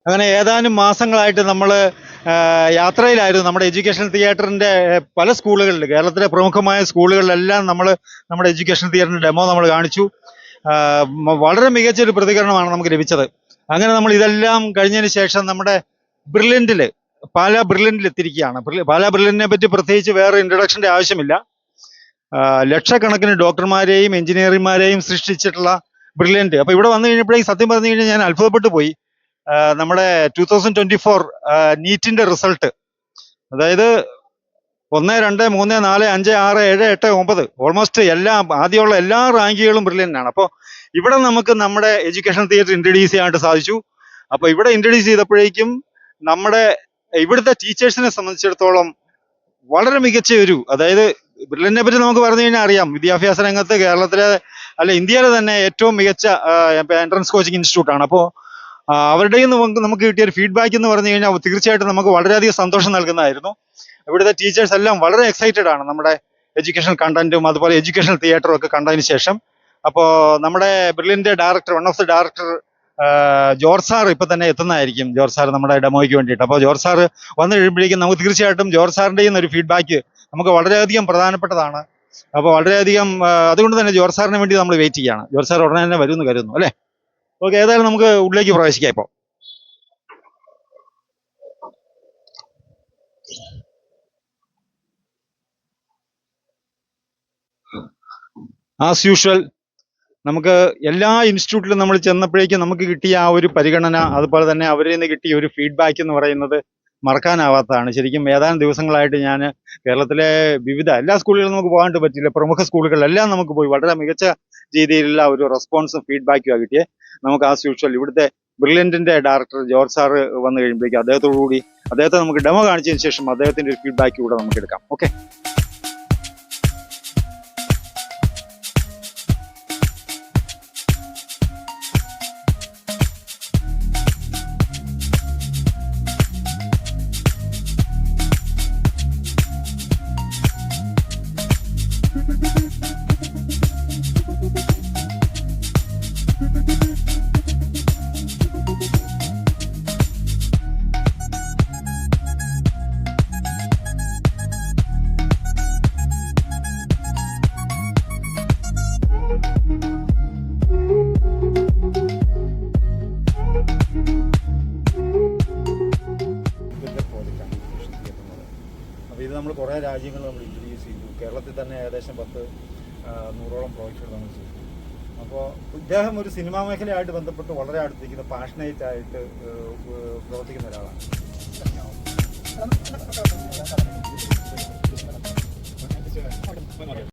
അങ്ങനെ ഏതാനും മാസങ്ങളായിട്ട് നമ്മൾ യാത്രയിലായിരുന്നു. നമ്മുടെ എഡ്യൂക്കേഷണൽ തിയേറ്ററിന്റെ പല സ്കൂളുകളിൽ, കേരളത്തിലെ പ്രമുഖമായ സ്കൂളുകളിലെല്ലാം നമ്മൾ നമ്മുടെ എഡ്യൂക്കേഷണൽ തിയേറ്ററിന്റെ ഡെമോ നമ്മൾ കാണിച്ചു. വളരെ മികച്ചൊരു പ്രതികരണമാണ് നമുക്ക് ലഭിച്ചത്. അങ്ങനെ നമ്മൾ ഇതെല്ലാം കഴിഞ്ഞതിന് ശേഷം നമ്മുടെ ബ്രില്യൻറ്റിൽ, പാലാ ബ്രില്യൻറ്റിൽ എത്തിയിരിക്കുകയാണ്. പാലാ ബ്രില്യൻറ്റിനെ പറ്റി പ്രത്യേകിച്ച് വേറെ ഇൻട്രഡക്ഷന്റെ ആവശ്യമില്ല. ലക്ഷക്കണക്കിന് ഡോക്ടർമാരെയും എഞ്ചിനീയർമാരെയും സൃഷ്ടിച്ചിട്ടുള്ള ബ്രില്യൻറ്റ്. അപ്പൊ ഇവിടെ വന്നു കഴിഞ്ഞപ്പോഴേക്കും സത്യം പറഞ്ഞു കഴിഞ്ഞാൽ ഞാൻ അത്ഭുതപ്പെട്ടു പോയി. നമ്മുടെ 2024 നീറ്റിന്റെ റിസൾട്ട്, അതായത് 1, 2, 3, 4, 5, 6, 7, 8, 9 ഓൾമോസ്റ്റ് ആദ്യമുള്ള എല്ലാ റാങ്കുകളും ബ്രില്യൻ്റ് ആണ്. അപ്പോൾ ഇവിടെ നമുക്ക് നമ്മുടെ എഡ്യൂക്കേഷൻ തിയേറ്റർ ഇൻട്രൊഡ്യൂസ് ചെയ്യാനായിട്ട് സാധിച്ചു. അപ്പോൾ ഇവിടെ ഇൻട്രൊഡ്യൂസ് ചെയ്തപ്പോഴേക്കും നമ്മുടെ ഇവിടുത്തെ ടീച്ചേഴ്സിനെ സംബന്ധിച്ചിടത്തോളം വളരെ മികച്ച അതായത് ബ്രില്യന്റിനെ പറ്റി നമുക്ക് പറഞ്ഞു കഴിഞ്ഞാൽ അറിയാം, വിദ്യാഭ്യാസ രംഗത്ത് കേരളത്തിലെ അല്ല ഇന്ത്യയിലെ തന്നെ ഏറ്റവും മികച്ച എൻട്രൻസ് കോച്ചിങ് ഇൻസ്റ്റിറ്റ്യൂട്ട് ആണ്. അപ്പോൾ അവരുടെയും നമുക്ക് കിട്ടിയ ഒരു ഫീഡ്ബാക്ക് എന്ന് പറഞ്ഞു കഴിഞ്ഞാൽ തീർച്ചയായിട്ടും നമുക്ക് വളരെയധികം സന്തോഷം നൽകുന്നതായിരുന്നു. ഇവിടുത്തെ ടീച്ചേഴ്സ് എല്ലാം വളരെ എക്സൈറ്റഡ് ആണ് നമ്മുടെ എഡ്യൂക്കേഷണൽ കണ്ടന്റും അതുപോലെ എഡ്യൂക്കേഷണൽ തിയേറ്ററും ഒക്കെ കണ്ടതിന് ശേഷം. അപ്പോൾ നമ്മുടെ ബ്രില്യന്റെ director, one of the director George sir ഇപ്പൊ തന്നെ എത്തുന്നതായിരിക്കും. ജോർജ് സാർ നമ്മുടെ ഡെമോയ്ക്ക് വേണ്ടിയിട്ട്. അപ്പോൾ ജോർജ് സാർ വന്നു കഴിയുമ്പോഴേക്കും നമുക്ക് തീർച്ചയായിട്ടും ജോർജ് സാറിന്റെയും ഒരു ഫീഡ്ബാക്ക് നമുക്ക് വളരെയധികം പ്രധാനപ്പെട്ടതാണ്. അപ്പോൾ വളരെയധികം അതുകൊണ്ട് തന്നെ ജോർജ് സാറിന് വേണ്ടി നമ്മൾ വെയിറ്റ് ചെയ്യാണ്. ജോർജ് സാർ ഉടനെ തന്നെ വരുമെന്ന് കരുതുന്നു അല്ലേ? ഓക്കെ, ഏതായാലും നമുക്ക് ഉള്ളിലേക്ക് പ്രവേശിക്കാം. ഇപ്പോൾ ആസ് യൂഷ്വൽ നമുക്ക് എല്ലാ ഇൻസ്റ്റിറ്റ്യൂട്ടിലും നമ്മൾ ചെന്നപ്പോഴേക്കും നമുക്ക് കിട്ടിയ ആ ഒരു പരിഗണന, അതുപോലെ തന്നെ അവരിൽ നിന്ന് കിട്ടിയ ഒരു ഫീഡ്ബാക്ക് എന്ന് പറയുന്നത് മറക്കാനാവാത്തതാണ്. ശരിക്കും ഏതാനും ദിവസങ്ങളായിട്ട് ഞാൻ കേരളത്തിലെ വിവിധ എല്ലാ സ്കൂളുകളിലും നമുക്ക് പോകാനായിട്ട് പറ്റില്ല, പ്രമുഖ സ്കൂളുകളിലെല്ലാം നമുക്ക് പോയി വളരെ മികച്ച രീതിയിലുള്ള ഒരു റെസ്പോൺസും ഫീഡ്ബാക്കും കിട്ടിയേ. നമുക്ക് ആസ് യൂഷ്വൽ ഇവിടുത്തെ ബ്രില്യന്റിന്റെ ഡയറക്ടർ ജോർജ് സാർ വന്നു കഴിയുമ്പോഴേക്കും അദ്ദേഹത്തെ നമുക്ക് ഡെമോ കാണിച്ചതിന് ശേഷം അദ്ദേഹത്തിന്റെ ഒരു ഫീഡ്ബാക്ക് കൂടെ നമുക്ക് എടുക്കാം. ഓക്കെ. അപ്പോൾ ഇത് നമ്മൾ കുറേ രാജ്യങ്ങൾ നമ്മൾ ഇൻട്രൊഡ്യൂസ് ചെയ്തു. കേരളത്തിൽ തന്നെ ഏകദേശം 100ഓളം പ്രോജക്റ്റുകൾ നമ്മൾ ചെയ്തു. അപ്പോൾ ഇദ്ദേഹം ഒരു സിനിമാ മേഖലയായിട്ട് ബന്ധപ്പെട്ട് വളരെ അടുത്തിരിക്കുന്ന പാഷനേറ്റ് ആയിട്ട് പ്രവർത്തിക്കുന്ന ഒരാളാണ്.